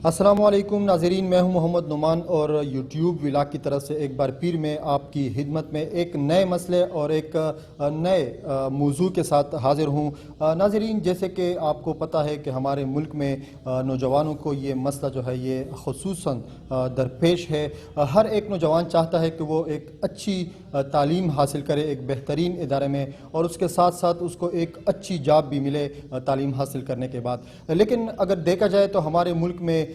السلام علیکم ناظرین، میں ہوں محمد نعمان اور یوٹیوب ولاگ کی طرف سے ایک بار پھر میں آپ کی خدمت میں ایک نئے مسئلے اور ایک نئے موضوع کے ساتھ حاضر ہوں۔ ناظرین، جیسے کہ آپ کو پتہ ہے کہ ہمارے ملک میں نوجوانوں کو یہ مسئلہ جو ہے یہ خصوصاً درپیش ہے۔ ہر ایک نوجوان چاہتا ہے کہ وہ ایک اچھی تعلیم حاصل کرے ایک بہترین ادارے میں، اور اس کے ساتھ ساتھ اس کو ایک اچھی جاب بھی ملے تعلیم حاصل کرنے کے بعد۔ لیکن اگر دیکھا جائے تو ہمارے ملک میں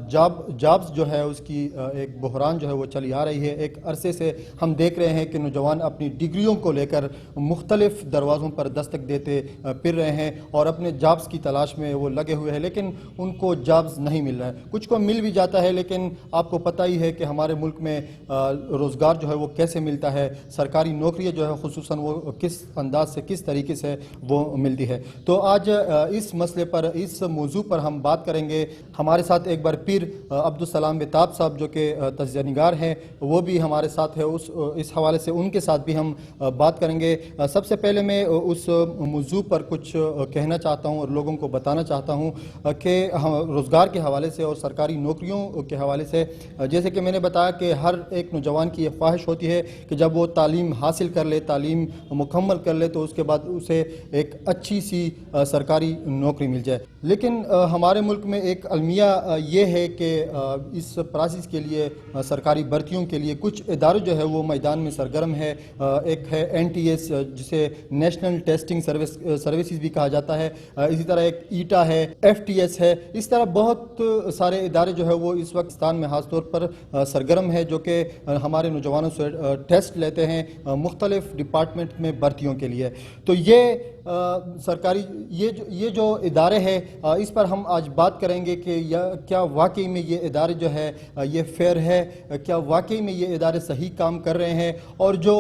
جابز جو ہے اس کی ایک بحران جو ہے وہ چلی آ رہی ہے۔ ایک عرصے سے ہم دیکھ رہے ہیں کہ نوجوان اپنی ڈگریوں کو لے کر مختلف دروازوں پر دستک دیتے پھر رہے ہیں اور اپنے جابز کی تلاش میں وہ لگے ہوئے ہیں، لیکن ان کو جابز نہیں مل رہا ہے۔ کچھ کو مل بھی جاتا ہے، لیکن آپ کو پتہ ہی ہے کہ ہمارے ملک میں روزگار جو ہے وہ کیسے ملتا ہے، سرکاری نوکریاں جو ہے خصوصاً وہ کس انداز سے کس طریقے سے وہ ملتی ہے۔ تو آج اس مسئلے پر، اس موضوع پر ہم بات کریں گے۔ ہمارے ساتھ ایک بار پھر عبدالسلام بتاب صاحب جو کہ تجزیہ نگار ہیں وہ بھی ہمارے ساتھ ہے۔ اس حوالے سے ان کے ساتھ بھی ہم بات کریں گے۔ سب سے پہلے میں اس موضوع پر کچھ کہنا چاہتا ہوں اور لوگوں کو بتانا چاہتا ہوں کہ روزگار کے حوالے سے اور سرکاری نوکریوں کے حوالے سے، جیسے کہ میں نے بتایا کہ ہر ایک نوجوان کی یہ خواہش ہوتی ہے کہ جب وہ تعلیم حاصل کر لے، تعلیم مکمل کر لے، تو اس کے بعد اسے ایک اچھی سی سرکاری نوکری مل جائے۔ لیکن ہمارے ملک میں ایک المیہ یہ ہے کہ اس پروسیس کے لیے، سرکاری بھرتیوں کے لیے کچھ ادارے جو ہے وہ میدان میں سرگرم ہے۔ ایک ہے NTS جسے نیشنل ٹیسٹنگ سروسز بھی کہا جاتا ہے، اسی طرح ایک ایٹا ہے، FTS ہے۔ اس طرح بہت سارے ادارے جو ہے وہ اس وقت میں خاص طور پر سرگرم ہے، جو کہ ہمارے نوجوانوں سے ٹیسٹ لیتے ہیں مختلف ڈپارٹمنٹ میں بھرتیوں کے لیے۔ تو یہ سرکاری یہ جو ادارے ہیں، اس پر ہم آج بات کریں گے کہ کیا واقعی میں یہ ادارے جو ہے یہ فیئر ہے، کیا واقعی میں یہ ادارے صحیح کام کر رہے ہیں، اور جو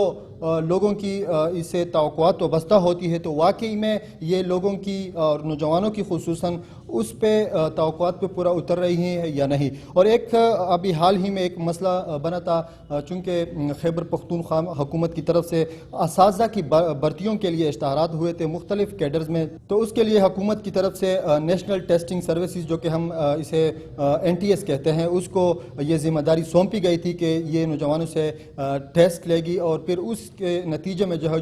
لوگوں کی اس سے توقعات وابستہ ہوتی ہے تو واقعی میں یہ لوگوں کی اور نوجوانوں کی خصوصاً اس پہ توقعات پہ پورا اتر رہی ہیں یا نہیں۔ اور ایک ابھی حال ہی میں ایک مسئلہ بنا تھا، چونکہ خیبر پختونخوا حکومت کی طرف سے اساتذہ کی بھرتیوں کے لیے اشتہارات ہوئے تھے مختلف کیڈرز میں، تو اس کے لیے حکومت کی طرف سے نیشنل ٹیسٹنگ سروسز جو کہ ہم اسے NTS کہتے ہیں، اس کو یہ ذمہ داری سونپی گئی تھی کہ یہ نوجوانوں سے ٹیسٹ لے گی اور پھر اس کے نتیجے میں جو ہے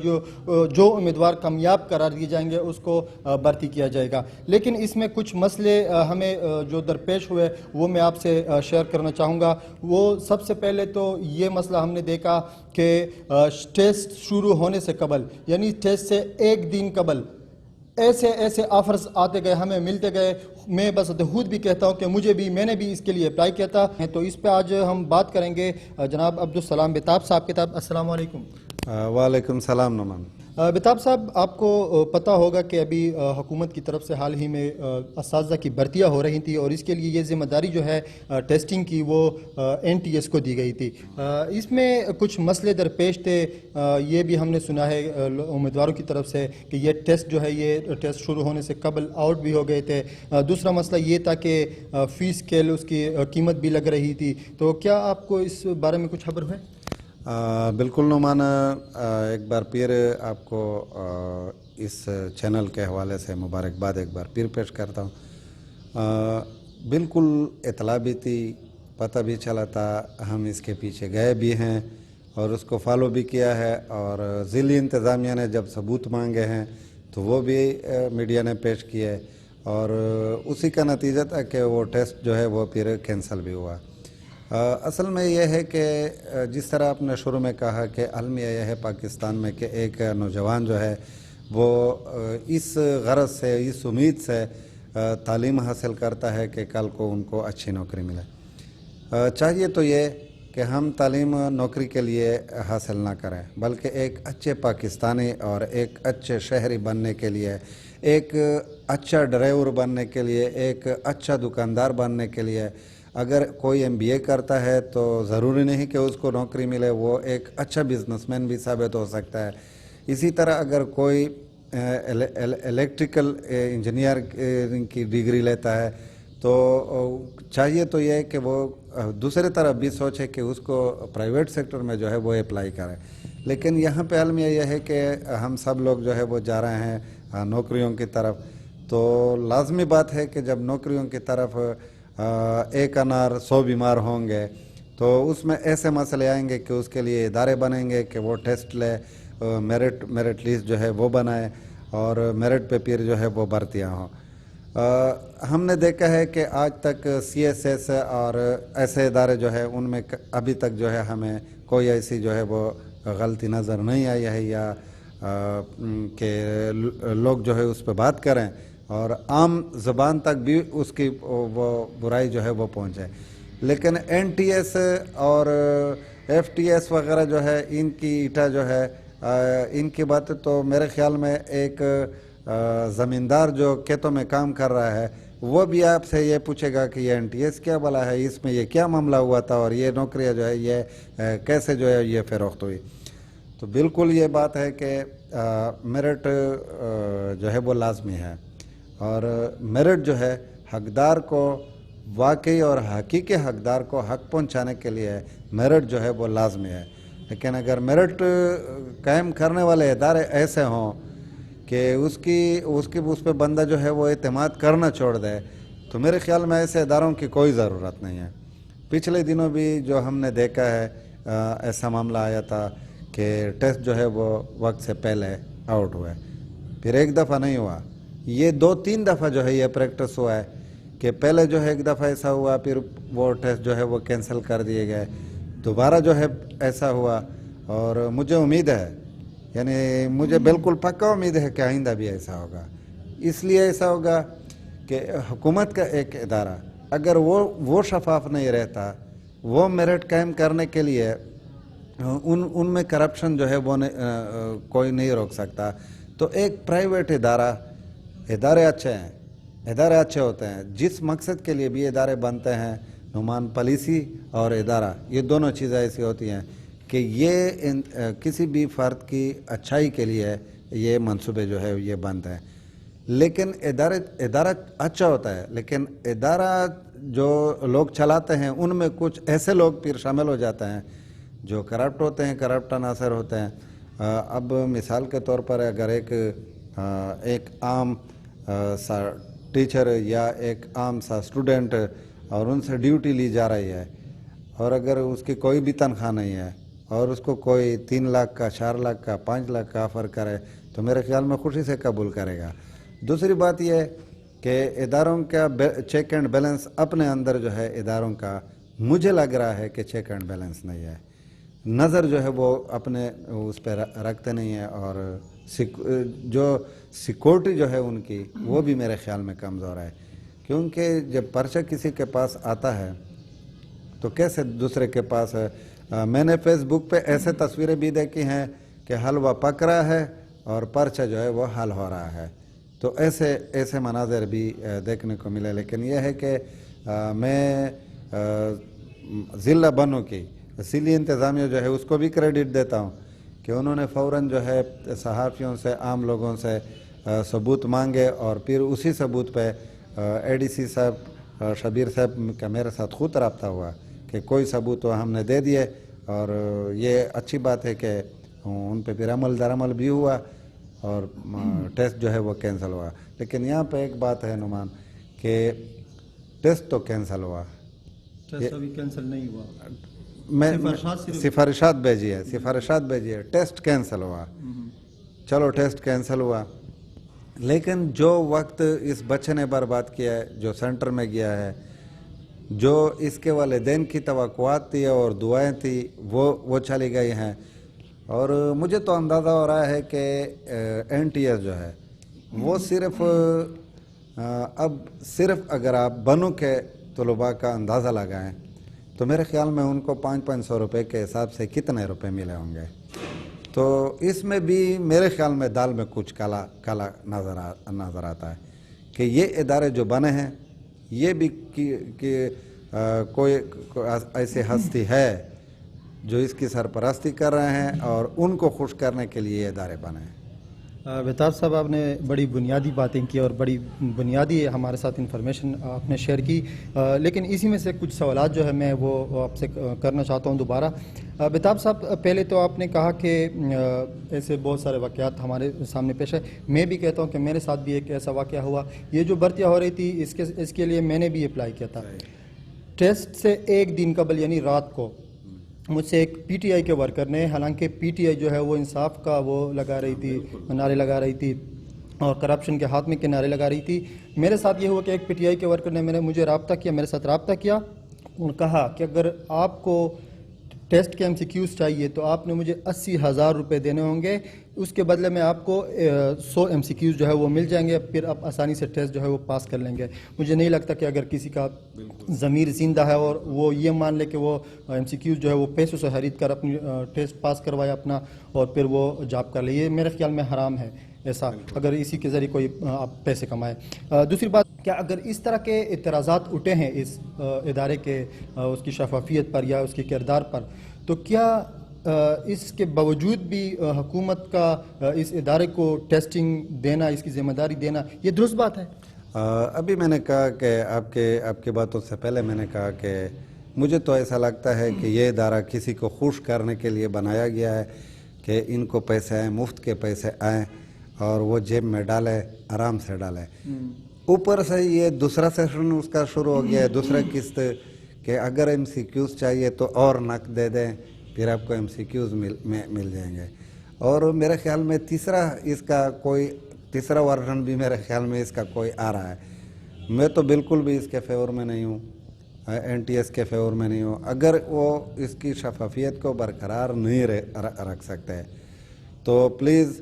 جو امیدوار کامیاب قرار دیے جائیں گے اس کو بھرتی کیا جائے گا۔ لیکن اس میں کچھ مسئلے ہمیں جو درپیش ہوئے وہ میں آپ سے شیئر کرنا چاہوں گا۔ وہ سب سے پہلے تو یہ مسئلہ ہم نے دیکھا کہ ٹیسٹ شروع ہونے سے قبل، یعنی ٹیسٹ سے ایک دن قبل ایسے آفرز آتے گئے، ہمیں ملتے گئے۔ میں بس خود بھی کہتا ہوں کہ میں نے بھی اس کے لیے اپلائی کیا تھا۔ تو اس پہ آج ہم بات کریں گے جناب عبدالسلام بتاب صاحب کے ساتھ۔ السلام علیکم۔ وعلیکم السلام نعمان۔ بتاب صاحب، آپ کو پتہ ہوگا کہ ابھی حکومت کی طرف سے حال ہی میں اساتذہ کی بھرتیاں ہو رہی تھیں، اور اس کے لیے یہ ذمہ داری جو ہے ٹیسٹنگ کی وہ NTS کو دی گئی تھی۔ اس میں کچھ مسئلے درپیش تھے، یہ بھی ہم نے سنا ہے امیدواروں کی طرف سے کہ یہ ٹیسٹ جو ہے یہ ٹیسٹ شروع ہونے سے قبل آؤٹ بھی ہو گئے تھے۔ دوسرا مسئلہ یہ تھا کہ فی اسکیل اس کی قیمت بھی لگ رہی تھی۔ تو کیا آپ کو اس بارے میں کچھ خبر ہے؟ بالکل نعمان، ایک بار پھر آپ کو اس چینل کے حوالے سے مبارکباد ایک بار پھر پیش کرتا ہوں۔ بالکل اطلاع بھی تھی، پتہ بھی چلا تھا، ہم اس کے پیچھے گئے بھی ہیں اور اس کو فالو بھی کیا ہے، اور ضلعی انتظامیہ نے جب ثبوت مانگے ہیں تو وہ بھی میڈیا نے پیش کیے، اور اسی کا نتیجہ تھا کہ وہ ٹیسٹ جو ہے وہ پھر کینسل بھی ہوا۔ اصل میں یہ ہے کہ جس طرح آپ نے شروع میں کہا کہ المیہ یہ ہے پاکستان میں کہ ایک نوجوان جو ہے وہ اس غرض سے، اس امید سے تعلیم حاصل کرتا ہے کہ کل کو ان کو اچھی نوکری ملے۔ چاہیے تو یہ کہ ہم تعلیم نوکری کے لیے حاصل نہ کریں، بلکہ ایک اچھے پاکستانی اور ایک اچھے شہری بننے کے لیے، ایک اچھا ڈرائیور بننے کے لیے، ایک اچھا دکاندار بننے کے لیے اگر کوئی MBA کرتا ہے تو ضروری نہیں کہ اس کو نوکری ملے، وہ ایک اچھا بزنس مین بھی ثابت ہو سکتا ہے۔ اسی طرح اگر کوئی الیکٹریکل انجینئر کی ڈگری لیتا ہے تو چاہیے تو یہ کہ وہ دوسرے طرف بھی سوچے کہ اس کو پرائیویٹ سیکٹر میں جو ہے وہ اپلائی کرے۔ لیکن یہاں پہ المیہ یہ ہے کہ ہم سب لوگ جو ہے وہ جا رہے ہیں نوکریوں کی طرف، تو لازمی بات ہے کہ جب نوکریوں کی طرف एक अनार 100 बीमार होंगे, तो उसमें ऐसे मसले आएंगे कि उसके लिए इदारे बनेंगे कि वो टेस्ट ले, मेरिट लिस्ट जो है वो बनाए और मेरिट पे फिर जो है वो भर्तियाँ हों। हमने देखा है कि आज तक CSS और ऐसे इदारे जो है उनमें अभी तक जो है हमें कोई ऐसी जो है वो गलती नज़र नहीं आई है, या कि लोग जो है उस पर बात करें और आम ज़बान तक भी उसकी वो बुराई जो है वो पहुँचे। लेकिन NTS और FTS वगैरह जो है इनकी ईटा जो है इनकी बातें तो मेरे ख्याल में एक ज़मींदार जो खेतों में काम कर रहा है वो भी आपसे ये पूछेगा कि ये NTS क्या भला है, इसमें ये क्या मामला हुआ था और ये नौकरियां जो है ये कैसे जो है ये फ़रोख्त हुई। तो बिल्कुल ये बात है कि मेरिट जो है वो लाजमी है, और मेरिट जो है हकदार को वाकई और हकीकी हकदार को हक पहुंचाने के लिए मेरिट जो है वो लाजमी है। लेकिन अगर मेरिट कायम करने वाले इदारे ऐसे हों कि उसकी उस पर बंदा जो है वो एतमाद करना छोड़ दे, तो मेरे ख्याल में ऐसे इदारों की कोई ज़रूरत नहीं है। पिछले दिनों भी जो हमने देखा है ऐसा मामला आया था कि टेस्ट जो है वो वक्त से पहले आउट हुआ है, फिर एक दफ़ा नहीं हुआ, ये 2-3 दफ़ा जो है ये प्रैक्टिस हुआ है कि पहले जो है एक दफ़ा ऐसा हुआ, फिर वो टेस्ट जो है वो कैंसिल कर दिए गए, दोबारा जो है ऐसा हुआ। और मुझे उम्मीद है, यानी मुझे बिल्कुल पक्का उम्मीद है कि आइंदा भी ऐसा होगा। इसलिए ऐसा होगा कि हुकूमत का एक इदारा अगर वो शफाफ नहीं रहता, वो मेरिट कायम करने के लिए उनमें करप्शन जो है वो कोई नहीं रोक सकता। तो एक प्राइवेट इदारे अच्छे हैं, इदारे अच्छे होते हैं, जिस मकसद के लिए भी इदारे बनते हैं, नुमान पॉलिसी और इदारा, ये दोनों चीज़ें ऐसी होती हैं कि ये किसी भी फ़र्द की अच्छाई के लिए ये मंसूबे जो है ये बनते हैं। लेकिन इदारा अच्छा होता है, लेकिन इदारा जो लोग चलाते हैं उनमें कुछ ऐसे लोग फिर शामिल हो जाते हैं जो करप्ट होते हैं, करप्ट अनासर होते हैं। अब मिसाल के तौर पर अगर एक आम सा टीचर या एक आम सा स्टूडेंट और उनसे ड्यूटी ली जा रही है, और अगर उसकी कोई भी तनख्वाह नहीं है और उसको कोई 3 लाख का, 4 लाख का, 5 लाख का ऑफ़र करे, तो मेरे ख्याल में खुशी से कबूल करेगा। दूसरी बात यह कि इदारों का चेक एंड बैलेंस अपने अंदर जो है इदारों का, मुझे लग रहा है कि चेक एंड बैलेंस नहीं है, नज़र जो है वो अपने उस पर रखते नहीं है, और जो सिक्योरिटी जो है उनकी वो भी मेरे ख्याल में कमज़ोर है। क्योंकि जब पर्चा किसी के पास आता है तो कैसे दूसरे के पास है। मैंने फेसबुक पे ऐसे तस्वीरें भी देखी हैं कि हलवा पक रहा है और पर्चा जो है वो हल हो रहा है, तो ऐसे मनाज़र भी देखने को मिले। लेकिन यह है कि मैं ज़िला बनू की इसीलिए इंतज़ामिया जो है उसको भी क्रेडिट देता हूँ कि उन्होंने फ़ौरन जो है सहाफ़ियों से, आम लोगों से सबूत मांगे और फिर उसी सबूत पे ADC साहब शबीर साहब का मेरे साथ खुद रब्ता हुआ कि कोई सबूत तो हमने दे दिए, और ये अच्छी बात है कि उन पे फिर अमल दरामल भी हुआ और टेस्ट जो है वो कैंसिल हुआ। लेकिन यहाँ पे एक बात है नुमान कि टेस्ट तो कैंसिल हुआ, टेस्ट अभी कैंसिल नहीं हुआ, मैं सिफारिशात भेजी है, टेस्ट कैंसिल हुआ। चलो टेस्ट कैंसिल हुआ, लेकिन जो वक्त इस बच्चे ने बर्बाद किया है, जो सेंटर में गया है, जो इसके वालिदैन की तवक्कुआत थी और दुआएं थी वो चली गई हैं। और मुझे तो अंदाज़ा हो रहा है कि NTS जो है वो सिर्फ अगर आप बनू के तलबा का अंदाज़ा लगाएं तो मेरे ख्याल में उनको 500-500 रुपये के हिसाब से कितने रुपए मिले होंगे। तो इसमें भी मेरे ख्याल में दाल में कुछ काला नज़र आता है कि ये इदारे जो बने हैं ये भी कोई ऐसी हस्ती है जो इसकी सरपरस्ती कर रहे हैं और उनको खुश करने के लिए ये इदारे बने हैं। बेताब साहब, आपने बड़ी बुनियादी बातें की और बड़ी बुनियादी हमारे साथ इंफॉर्मेशन आपने शेयर की, लेकिन इसी में से कुछ सवालात जो है मैं वो आपसे करना चाहता हूँ दोबारा। बेताब साहब, पहले तो आपने कहा कि ऐसे बहुत सारे वाक़यात हमारे सामने पेश है। मैं भी कहता हूँ कि मेरे साथ भी एक ऐसा वाक़या हुआ। ये जो भर्तियाँ हो रही थी इसके लिए मैंने भी अप्लाई किया था। टेस्ट से एक दिन कबल यानी रात को मुझसे एक पीटीआई के वर्कर ने, हालांकि पीटीआई जो है वो इंसाफ का वो लगा रही थी, नारे लगा रही थी और करप्शन के हाथ में के नारे लगा रही थी। मेरे साथ ये हुआ कि एक पीटीआई के वर्कर ने मुझे रब्ता किया, मेरे साथ रब्ता किया और कहा कि अगर आपको टेस्ट के एमसीक्यूज़ चाहिए तो आपने मुझे 80,000 रुपये देने होंगे, उसके बदले में आपको 100 एमसीक्यूज़ जो है वो मिल जाएंगे, फिर आप आसानी से टेस्ट जो है वो पास कर लेंगे। मुझे नहीं लगता कि अगर किसी का ज़मीर ज़िंदा है और वो ये मान ले कि वो एमसीक्यूज़ जो है वो पैसों से खरीद कर अपनी टेस्ट पास करवाए अपना और फिर वो जॉब कर ले, ये मेरे ख्याल में हराम है ऐसा, अगर इसी के ज़रिए कोई आप पैसे कमाए। दूसरी बात, क्या अगर इस तरह के इतराज़ात उठे हैं इस इदारे के उसकी शफाफियत पर या उसके किरदार पर, तो क्या इसके बावजूद भी हुकूमत का इस इदारे को टेस्टिंग देना, इसकी ज़िम्मेदारी देना, ये दुरुस्त बात है? अभी मैंने कहा कि आपकी बातों से पहले मैंने कहा कि मुझे तो ऐसा लगता है कि ये इदारा किसी को खुश करने के लिए बनाया गया है कि इनको पैसे आए, मुफ्त के पैसे आए और वो जेब में डाले, आराम से डाले। ऊपर से ये दूसरा सेशन उसका शुरू हो गया है, दूसरा किस्त कि अगर एमसीक्यूज़ चाहिए तो और नक दे दें, फिर आपको एमसीक्यूज़ मिल जाएंगे। और मेरे ख्याल में तीसरा वर्जन भी मेरे ख्याल में इसका कोई आ रहा है। मैं तो बिल्कुल भी इसके फेवर में नहीं हूँ, एनटीएस के फेवर में नहीं हूँ। अगर वो इसकी शफाफियत को बरकरार नहीं रख सकते तो प्लीज़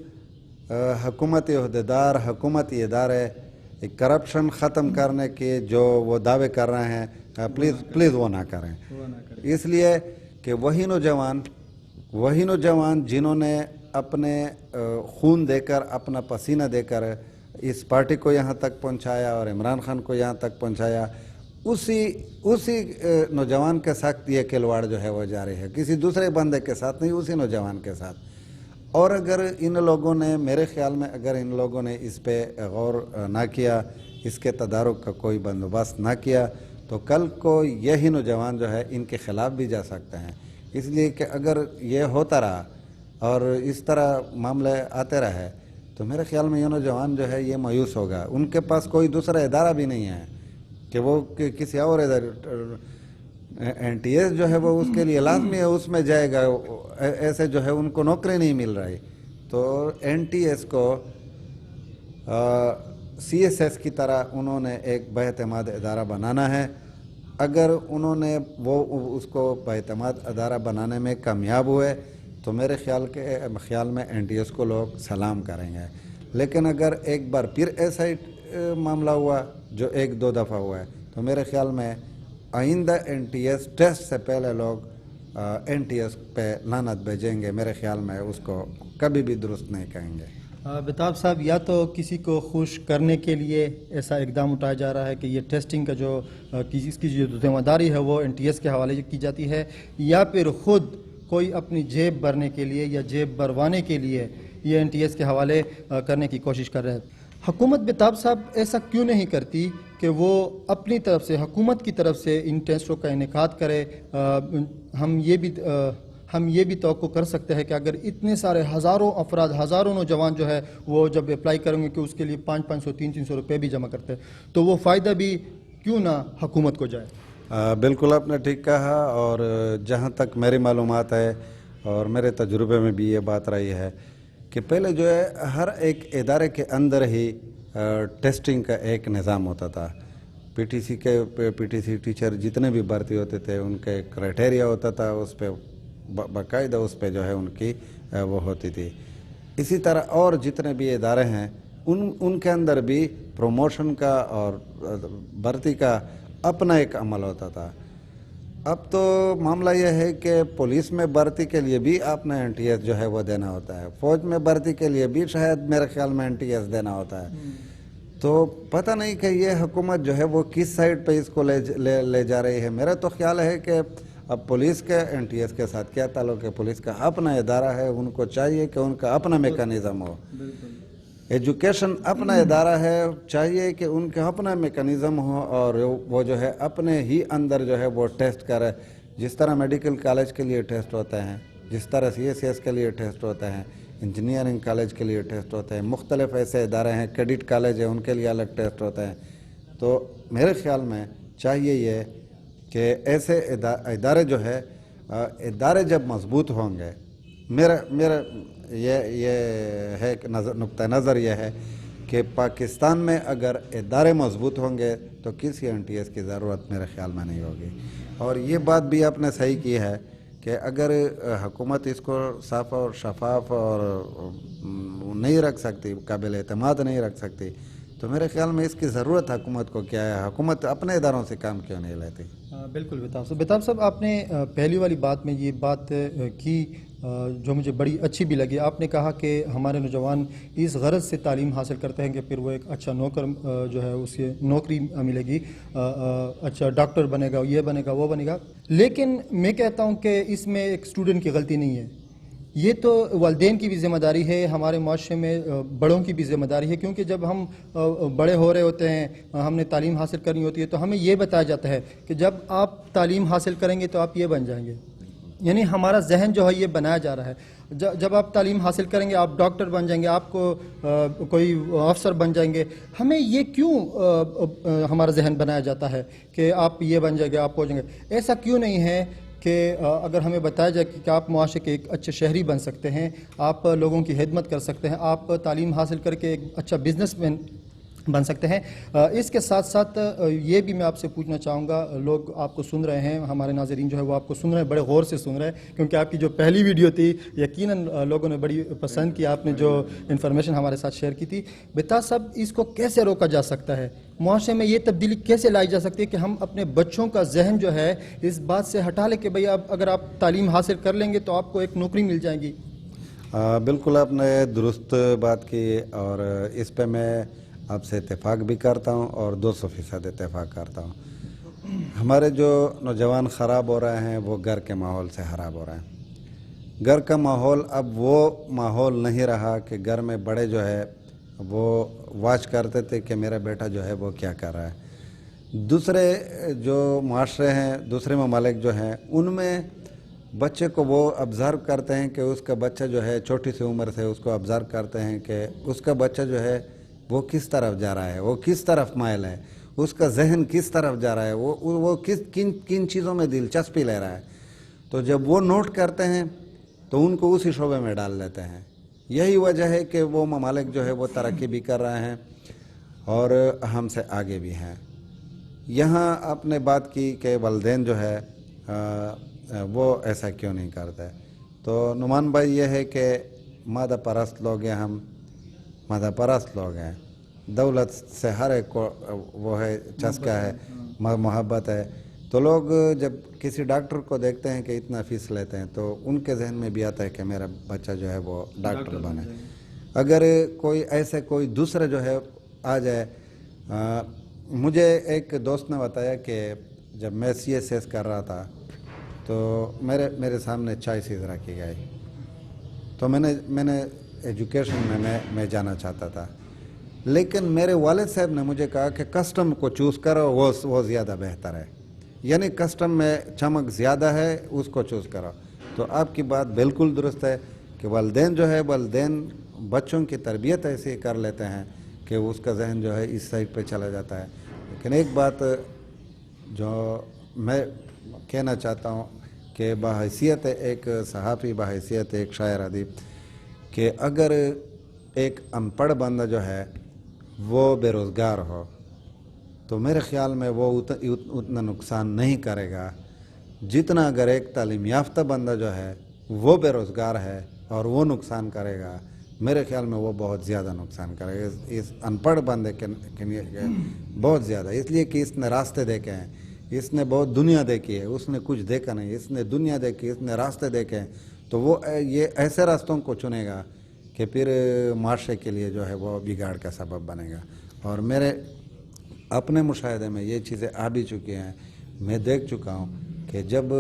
हुकूमती अहदेदार, हुकूमती इदारे करप्शन ख़त्म करने के जो वो दावे कर रहे हैं, प्लीज़ वो ना करें। इसलिए कि वही नौजवान जिन्होंने अपने खून देकर, अपना पसीना देकर इस पार्टी को यहाँ तक पहुँचाया और इमरान खान को यहाँ तक पहुँचाया, उसी नौजवान के साथ ये खिलवाड़ जो है वो जारी है, किसी दूसरे बंदे के साथ नहीं, उसी नौजवान के साथ। और अगर इन लोगों ने, मेरे ख्याल में अगर इन लोगों ने इस पे गौर ना किया, इसके तदारुक का कोई बंदोबस्त ना किया, तो कल को यही नौजवान जो है इनके ख़िलाफ़ भी जा सकते हैं। इसलिए कि अगर ये होता रहा और इस तरह मामले आते रहे तो मेरे ख्याल में ये नौजवान जो है ये मायूस होगा। उनके पास कोई दूसरा इदारा भी नहीं है कि वो किसी और एनटीएस जो है वो उसके लिए लाजमी है, उसमें जाएगा। ऐसे जो है उनको नौकरी नहीं मिल रही, तो एनटीएस को सीएसएस की तरह उन्होंने एक बाएतमाद इदारा बनाना है। अगर उन्होंने उसको बाएतमाद इदारा बनाने में कामयाब हुए तो मेरे ख्याल में एनटीएस को लोग सलाम करेंगे। लेकिन अगर एक बार फिर ऐसा ही मामला हुआ जो 1-2 दफ़ा हुआ है तो मेरे ख्याल में आइंदा एनटीएस टेस्ट से पहले लोग एनटीएस पे लानत भेजेंगे। मेरे ख्याल में उसको कभी भी दुरुस्त नहीं कहेंगे। बेताब साहब, या तो किसी को खुश करने के लिए ऐसा इकदाम उठाया जा रहा है कि ये टेस्टिंग का जो इसकी जो जिम्मेदारी है वो एनटीएस के हवाले की जाती है, या फिर ख़ुद कोई अपनी जेब भरने के लिए या जेब भरवाने के लिए ये एनटीएस के हवाले करने की कोशिश कर रहे हैं। हुकूमत बेताब साहब ऐसा क्यों नहीं करती कि वो अपनी तरफ से, हुकूमत की तरफ से इन टेस्टों का इनेकाद करे? हम ये भी तवक्को कर सकते हैं कि अगर इतने सारे हज़ारों अफराद, हज़ारों नौजवान जो है वो जब अप्लाई करेंगे कि उसके लिए 500, 300 रुपये भी जमा करते हैं, तो वो फ़ायदा भी क्यों ना हुकूमत को जाए? बिल्कुल आपने ठीक कहा। और जहाँ तक मेरी मालूमात है और मेरे तजुर्बे में भी ये बात रही है कि पहले जो है हर एक इदारे के अंदर ही टेस्टिंग का एक निज़ाम होता था। पीटीसी टीचर जितने भी भर्ती होते थे उनके क्राइटेरिया होता था, उस पर बाकायदा उस पर जो है उनकी वो होती थी। इसी तरह और जितने भी इदारे हैं उनके अंदर भी प्रमोशन का और भर्ती का अपना एक अमल होता था। अब तो मामला यह है कि पुलिस में भर्ती के लिए भी आपने एनटीएस जो है वो देना होता है, फौज में भर्ती के लिए भी शायद मेरे ख्याल में एनटीएस देना होता है। तो पता नहीं कि ये हुकूमत जो है वो किस साइड पे इसको ले जा रही है। मेरा तो ख्याल है कि अब पुलिस के एनटीएस के साथ क्या ताल्लुक़ है? पुलिस का अपना इदारा है, उनको चाहिए कि उनका अपना मेकनिज़म हो। एजुकेशन अपना इदारा है, चाहिए कि उनका अपना मेकनिज़म हो और वो जो है अपने ही अंदर जो है वो टेस्ट करे। जिस तरह मेडिकल कॉलेज के लिए टेस्ट होते हैं, जिस तरह CSS के लिए टेस्ट होते हैं, इंजीनियरिंग कॉलेज के लिए टेस्ट होते हैं, मुख्तलिफ ऐसे इदारे हैं, क्रेडिट कॉलेज है उनके लिए अलग टेस्ट होते हैं। तो मेरे ख्याल में चाहिए ये कि ऐसे इदारे जो है इदारे जब मजबूत होंगे, मेरा मेरा ये है कि नुक्ता नज़र ये है कि पाकिस्तान में अगर इदारे मजबूत होंगे तो किसी NTS की ज़रूरत मेरे ख्याल में नहीं होगी। और ये बात भी आपने सही की है कि अगर हुकूमत इसको साफ और शफाफ और नहीं रख सकती, काबिल एतमाद नहीं रख सकती, तो मेरे ख्याल में इसकी ज़रूरत हुकूमत को क्या है? हुकूमत अपने इदारों से काम क्यों नहीं लेती? बिल्कुल बेताब साहब, आपने पहली वाली बात में ये बात की जो मुझे बड़ी अच्छी भी लगी। आपने कहा कि हमारे नौजवान इस गरज से तालीम हासिल करते हैं कि फिर वो एक अच्छा नौकर जो है उसे नौकरी मिलेगी, अच्छा डॉक्टर बनेगा, ये बनेगा, वो बनेगा। लेकिन मैं कहता हूँ कि इसमें एक स्टूडेंट की गलती नहीं है, ये तो वालिदैन की भी ज़िम्मेदारी है, हमारे माशरे में बड़ों की भी ज़िम्मेदारी है। क्योंकि जब हम बड़े हो रहे होते हैं, हमने तालीम हासिल करनी होती है, तो हमें ये बताया जाता है कि जब आप तालीम हासिल करेंगे तो आप ये बन जाएंगे। यानी हमारा जहन जो है ये बनाया जा रहा है, जब आप तालीम हासिल करेंगे आप डॉक्टर बन जाएंगे, आपको कोई अफसर बन जाएंगे। हमें ये क्यों हमारा जहन बनाया जाता है कि आप ये बन जाएंगे, आप हो जाएंगे? ऐसा क्यों नहीं है कि अगर हमें बताया जाए कि आप मुआशरे के एक अच्छे शहरी बन सकते हैं, आप लोगों की खिदमत कर सकते हैं, आप तालीम हासिल करके एक अच्छा बिजनेसमैन बन सकते हैं। इसके साथ साथ ये भी मैं आपसे पूछना चाहूँगा, लोग आपको सुन रहे हैं, हमारे नाज़रीन जो है वो आपको सुन रहे हैं, बड़े गौर से सुन रहे हैं, क्योंकि आपकी जो पहली वीडियो थी यकीनन लोगों ने बड़ी पसंद की, आपने जो इन्फॉर्मेशन हमारे साथ शेयर की थी। बेताब साहब, इसको कैसे रोका जा सकता है? मुआशरे में ये तब्दीली कैसे लाई जा सकती है कि हम अपने बच्चों का जहन जो है इस बात से हटा ले कि भाई अगर आप तालीम हासिल कर लेंगे तो आपको एक नौकरी मिल जाएगी? बिल्कुल आपने दुरुस्त बात की और इस पे मैं आपसे इत्तेफाक भी करता हूँ और 200% इत्तेफाक करता हूँ। हमारे जो नौजवान ख़राब हो रहे हैं वो घर के माहौल से ख़राब हो रहे हैं। घर का माहौल अब वो माहौल नहीं रहा कि घर में बड़े जो है वो वाच करते थे कि मेरा बेटा जो है वो क्या कर रहा है। दूसरे जो माशरे हैं, दूसरे ममालिक जो हैं, उनमें बच्चे को वो ऑब्ज़र्व करते हैं कि उसका बच्चा जो है छोटी सी उम्र से उसको ऑब्ज़र्व करते हैं कि उसका बच्चा जो है वो किस तरफ जा रहा है, वो किस तरफ माइल है, उसका जहन किस तरफ जा रहा है, वो किन चीज़ों में दिलचस्पी ले रहा है। तो जब वो नोट करते हैं तो उनको उसी शोबे में डाल लेते हैं। यही वजह है कि वो ममालिक जो है वो तरक्की भी कर रहे हैं और हमसे आगे भी हैं। यहाँ आपने बात की कि वालिदैन जो है वो ऐसा क्यों नहीं करते, तो नुमान भाई ये है कि मादा परस्त लोग हैं, हम मादा परस्त लोग हैं। दौलत से हर एक को वो है चस्का है, मोहब्बत है। तो लोग जब किसी डॉक्टर को देखते हैं कि इतना फीस लेते हैं तो उनके जहन में भी आता है कि मेरा बच्चा जो है वो डॉक्टर बने। अगर कोई दूसरा जो है आ जाए, मुझे एक दोस्त ने बताया कि जब मैं CSS कर रहा था तो मेरे सामने चॉइसेस रखी गई, तो मैंने एजुकेशन में मैं जाना चाहता था, लेकिन मेरे वालिद साहब ने मुझे कहा कि कस्टम को चूज़ करो, वो ज़्यादा बेहतर है, यानी कस्टम में चमक ज़्यादा है, उसको चूज़ करो। तो आपकी बात बिल्कुल दुरुस्त है कि वालिदैन जो है, वालिदैन बच्चों की तरबियत ऐसी कर लेते हैं कि उसका जहन जो है इस साइड पे चला जाता है। लेकिन एक बात जो मैं कहना चाहता हूँ कि बहैसियत एक सहाफ़ी, बहैसियत एक शायर अदीब, कि अगर एक अनपढ़ बंदा जो है वो बेरोज़गार हो तो मेरे ख़्याल में वो उतना नुकसान नहीं करेगा जितना अगर एक तालीम याफ्ता बंदा जो है वो बेरोज़गार है और वो नुकसान करेगा। मेरे ख़्याल में वो बहुत ज़्यादा नुकसान करेगा इस अनपढ़ बंदे के बहुत ज़्यादा, इसलिए कि इसने रास्ते देखे हैं, इसने बहुत दुनिया देखी है, उसने कुछ देखा नहीं, इसने दुनिया देखी, इसने रास्ते देखे हैं, तो वो ये ऐसे रास्तों को चुनेगा कि फिर माशरे के लिए जो है वो बिगाड़ का सबब बनेगा। और मेरे अपने मुशाहिदे में ये चीज़ें आ भी चुकी हैं, मैं देख चुका हूँ कि जब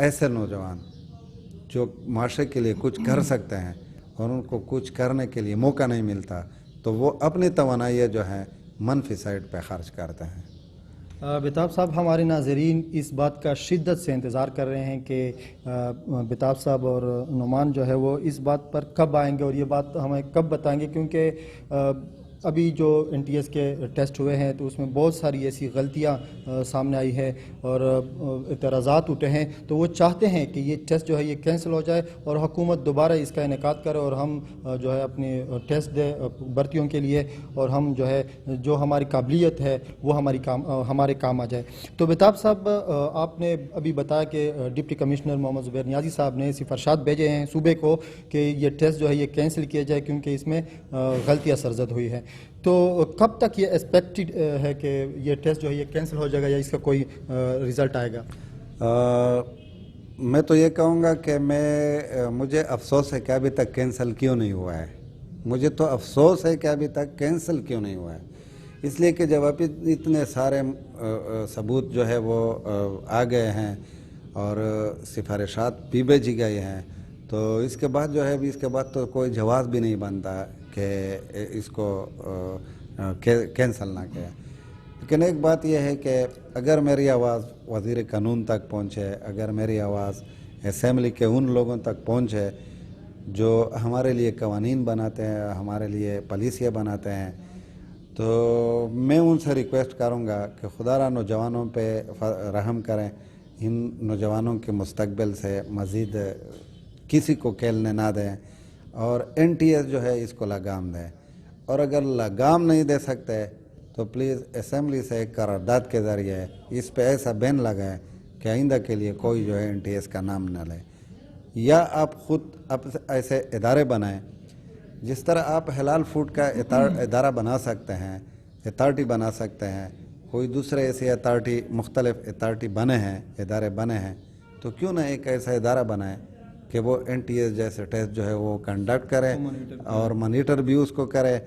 ऐसे नौजवान जो माशरे के लिए कुछ कर सकते हैं اور ان کو کچھ کرنے کے لیے موقع نہیں ملتا تو وہ اپنی توانائی جو ہیں منفی سائڈ پہ خرچ کرتے ہیں۔ بیتاب صاحب، ہمارے ناظرین اس بات کا شدت سے انتظار کر رہے ہیں کہ بیتاب صاحب اور نعمان جو ہے وہ اس بات پر کب آئیں گے اور یہ بات ہمیں کب بتائیں گے، کیونکہ ابھی جو NTS کے ٹیسٹ ہوئے ہیں تو اس میں بہت ساری ایسی غلطیاں سامنے آئی ہے اور اعتراضات اٹھے ہیں، تو وہ چاہتے ہیں کہ یہ ٹیسٹ جو ہے یہ کینسل ہو جائے اور حکومت دوبارہ اس کا انعقاد کرے اور ہم جو ہے اپنے ٹیسٹ دیں بھرتیوں کے لیے اور ہم جو ہے جو ہماری قابلیت ہے وہ ہمارے کام آ جائے۔ تو بیتاب صاحب، آپ نے ابھی بتایا کہ ڈپٹی کمشنر محمد زبیر نیازی صاحب نے سفارشات بھیجے ہیں صوبے کو کہ یہ ٹیسٹ جو ہے یہ کینسل کیا جائے کیونکہ اس میں غلطیاں سرزد ہوئی ہیں، تو کب تک یہ ایکسپیکٹڈ ہے کہ یہ ٹیسٹ جو ہے یہ کینسل ہو جائے گا یا اس کا کوئی رزلٹ آئے گا؟ میں تو یہ کہوں گا کہ مجھے افسوس ہے کہ ابھی تک کینسل کیوں نہیں ہوا ہے، مجھے تو افسوس ہے کہ ابھی تک کینسل کیوں نہیں ہوا ہے، اس لیے کہ جب ابھی اتنے سارے ثبوت جو ہے وہ آ گئے ہیں اور سفارشات بھی بھیجی گئی ہیں تو اس کے بعد جو ہے اس کے بعد تو کوئی جواز بھی نہیں بنتا کہ اس کو کینسل نہ کیا۔ لیکن ایک بات یہ ہے کہ اگر میری آواز وزیر قانون تک پہنچے، اگر میری آواز اسمبلی کے ان لوگوں تک پہنچے جو ہمارے لیے قوانین بناتے ہیں، ہمارے لیے پالیسیاں بناتے ہیں، تو میں ان سے ریکویسٹ کروں گا کہ خدا را نوجوانوں پہ رحم کریں، ان نوجوانوں کے مستقبل سے مزید کسی کو کھیلنے نہ دیں اور NTS جو ہے اس کو لگام دیں، اور اگر لگام نہیں دے سکتے تو پلیز اسمبلی سے ایک قرارداد کے ذریعے اس پہ ایسا بین لگائیں کہ آئندہ کے لیے کوئی جو ہے NTS کا نام نہ لے، یا آپ خود ایسے ادارے بنائیں جس طرح آپ حلال فوڈ کا ادارہ بنا سکتے ہیں، اتھارٹی بنا سکتے ہیں، کوئی دوسرے ایسی اتھارٹی مختلف اتھارٹی بنے ہیں، ادارے بنے ہیں، تو کیوں نہ ایک ایسا ادارہ بنائیں کہ وہ NTS جیسے ٹیسٹ جو ہے وہ کنڈکٹ کرے اور مانیٹر بھی اس کو کرے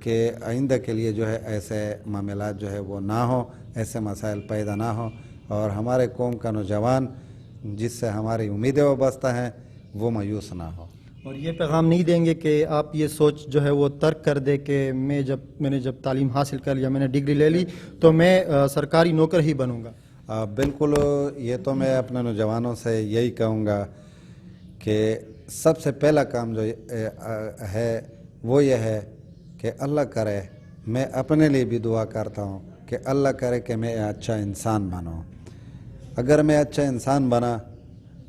کہ آئندہ کے لیے جو ہے ایسے معاملات جو ہے وہ نہ ہو، ایسے مسائل پیدا نہ ہو اور ہمارے قوم کا نوجوان جس سے ہماری امیدیں وابستہ ہیں وہ مایوس نہ ہو۔ اور یہ پیغام نہیں دیں گے کہ آپ یہ سوچ جو ہے وہ ترک کر دے کہ میں نے جب تعلیم حاصل کر لیا، میں نے ڈگری لے لی تو میں سرکاری نوکر ہی بنوں گا؟ بالکل، یہ تو میں اپنے نوجوانوں سے یہی کہوں گا کہ سب سے پہلا کام جو ہے وہ یہ ہے کہ اللہ کرے، میں اپنے لیے بھی دعا کرتا ہوں کہ اللہ کرے کہ میں اچھا انسان بنوں۔ اگر میں اچھا انسان بنا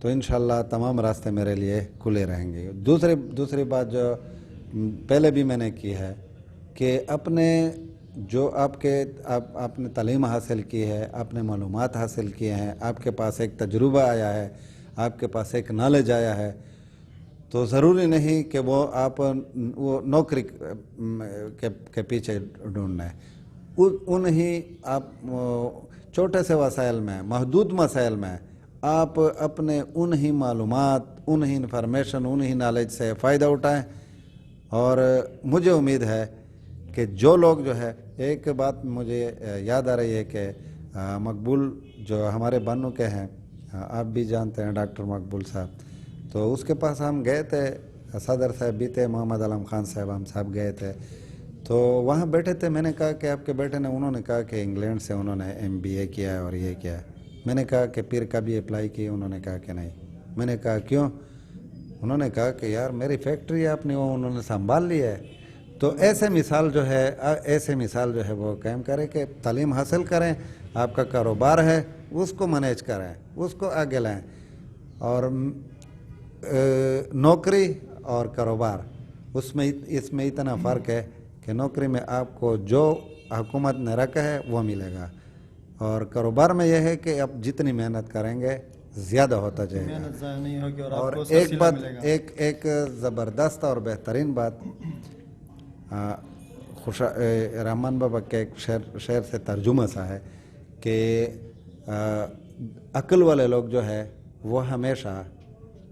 تو انشاءاللہ تمام راستے میرے لیے کھلے رہیں گے۔ دوسری بات جو پہلے بھی میں نے کی ہے کہ اپنے جو آپ نے تعلیم حاصل کی ہے، آپ نے معلومات حاصل کیے ہیں، آپ کے پاس ایک تجربہ آیا ہے، آپ کے پاس ایک نالج آیا ہے، تو ضروری نہیں کہ وہ نوکری کے پیچھے ڈھونڈنا ہے، انہیں آپ چھوٹے سے وسائل میں، محدود مسائل میں آپ اپنے انہی معلومات، انہی انفارمیشن، انہی نالج سے فائدہ اٹھائیں۔ اور مجھے امید ہے کہ جو لوگ جو ہے، ایک بات مجھے یاد آ رہی ہے کہ مقبول جو ہمارے بانو کے ہیں، آپ بھی جانتے ہیں ڈاکٹر مقبول صاحب، تو اس کے پاس ہم گئے تھے، صدر صاحب بھی تھے، محمد علم خان صاحب، ہم صاحب گئے تھے، تو وہاں بیٹھے تھے۔ میں نے کہا کہ آپ کے بیٹے نے، انہوں نے کہا کہ انگلینڈ سے انہوں نے MBA کیا ہے اور یہ کیا ہے۔ میں نے کہا کہ پیر کا بھی اپلائی کی، انہوں نے کہا کہ نہیں۔ میں نے کہا کیوں؟ انہوں نے کہا کہ یار میری فیکٹری آپ نے انہوں نے سنبھال لی ہے۔ تو ایسے مثال جو ہے وہ قائم کریں کہ تعلیم حاصل کریں، آپ کا کاروبار ہے اس کو مینیج کریں، اس کو آگے لائیں، اور نوکری اور کاروبار اس میں اتنا فرق ہے کہ نوکری میں آپ کو جو حکومت نے رکھا ہے وہ ملے گا، اور کاروبار میں یہ ہے کہ آپ جتنی محنت کریں گے زیادہ ہوتا جائے گا۔ محنت ضائع نہیں ہوگی اور آپ کو ایک سلسلہ بات، ملے گا۔ ایک زبردست اور بہترین بات، رحمان بابا کے ایک شعر سے ترجمہ سا ہے کہ عقل والے لوگ جو ہے وہ ہمیشہ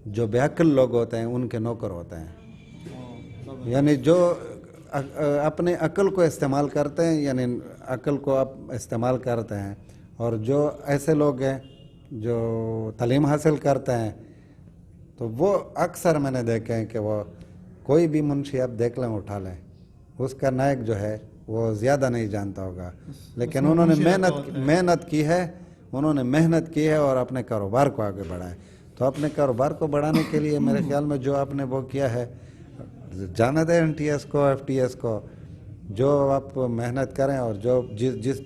جو بے عقل لوگ ہوتے ہیں ان کے نوکر ہوتے ہیں، یعنی جو اپنے عقل کو استعمال کرتے ہیں، یعنی عقل کو آپ استعمال کرتے ہیں، اور جو ایسے لوگ ہیں جو تعلیم حاصل کرتے ہیں تو وہ اکثر میں نے دیکھے ہیں کہ وہ कोई भी मुंशी आप देख लें उठा लें, उसका नायक जो है वो ज़्यादा नहीं जानता होगा, लेकिन उन्होंने मेहनत की है, उन्होंने मेहनत की है और अपने कारोबार को आगे बढ़ाया। तो अपने कारोबार को बढ़ाने के लिए मेरे ख्याल में जो आपने वो किया है, जाने दें NTS को, FTS को, जो आप मेहनत करें और जो जिस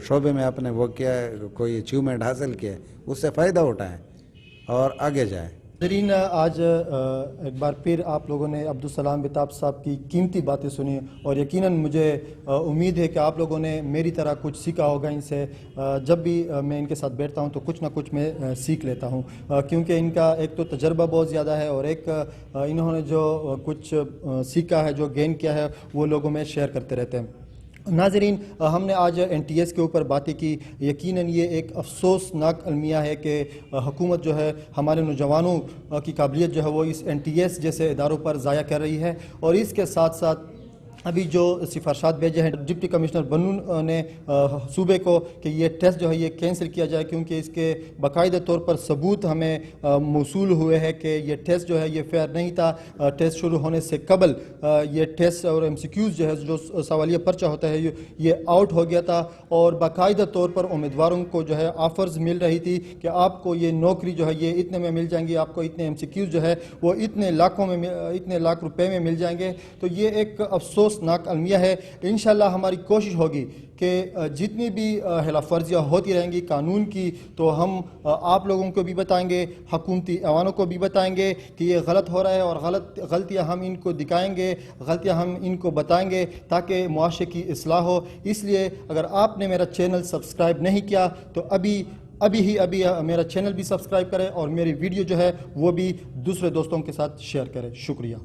शोबे में आपने वो किया है, कोई अचीवमेंट हासिल किया है, उससे फ़ायदा उठाएं और आगे जाएं। नाज़रीन, आज एक बार फिर आप लोगों ने अब्दुल सलाम बिताब साहब की कीमती बातें सुनी और यकीनन मुझे उम्मीद है कि आप लोगों ने मेरी तरह कुछ सीखा होगा इनसे। जब भी मैं इनके साथ बैठता हूं तो कुछ ना कुछ मैं सीख लेता हूं, क्योंकि इनका एक तो तजर्बा बहुत ज़्यादा है और एक इन्होंने जो कुछ सीखा है, जो गेन किया है, वो लोगों में शेयर करते रहते हैं। नाज़रीन, हमने आज NTS के ऊपर बातें की। यकीनन ये एक अफसोसनाक अलमिया है कि हुकूमत जो है हमारे नौजवानों की काबिलियत जो है वो इस NTS जैसे इदारों पर ज़ाया कर रही है। और इसके साथ साथ अभी जो सिफारशात भेजे हैं डिप्टी कमिश्नर बनू ने सूबे को कि ये टेस्ट जो है ये कैंसिल किया जाए, क्योंकि इसके बाकायदा तौर पर सबूत हमें मौसूल हुए हैं कि ये टेस्ट जो है ये फेयर नहीं था। टेस्ट शुरू होने से कबल ये टेस्ट और MCQs जो है, जो सवालिया पर्चा होता है, ये आउट हो गया था और बाकायदा तौर पर उम्मीदवारों को जो है ऑफ़र्स मिल रही थी कि आपको ये नौकरी जो है ये इतने में मिल जाएंगी, आपको इतने MCQs जो है वो इतने लाख रुपए में मिल जाएंगे। तो ये एक अफसोसनाक अलमिया है। इंशाल्लाह हमारी कोशिश होगी कि जितनी भी हिलाफर्जियाँ होती रहेंगी कानून की, तो हम आप लोगों को भी बताएंगे, हुकूमती ऐवानों को भी बताएंगे कि ये गलत हो रहा है और गलतियाँ हम इनको दिखाएंगे, गलतियाँ हम इनको बताएंगे ताकि मुआशरे की इस्लाह हो। इसलिए अगर आपने मेरा चैनल सब्सक्राइब नहीं किया तो अभी मेरा चैनल भी सब्सक्राइब करें और मेरी वीडियो जो है वो भी दूसरे दोस्तों के साथ शेयर करें। शुक्रिया।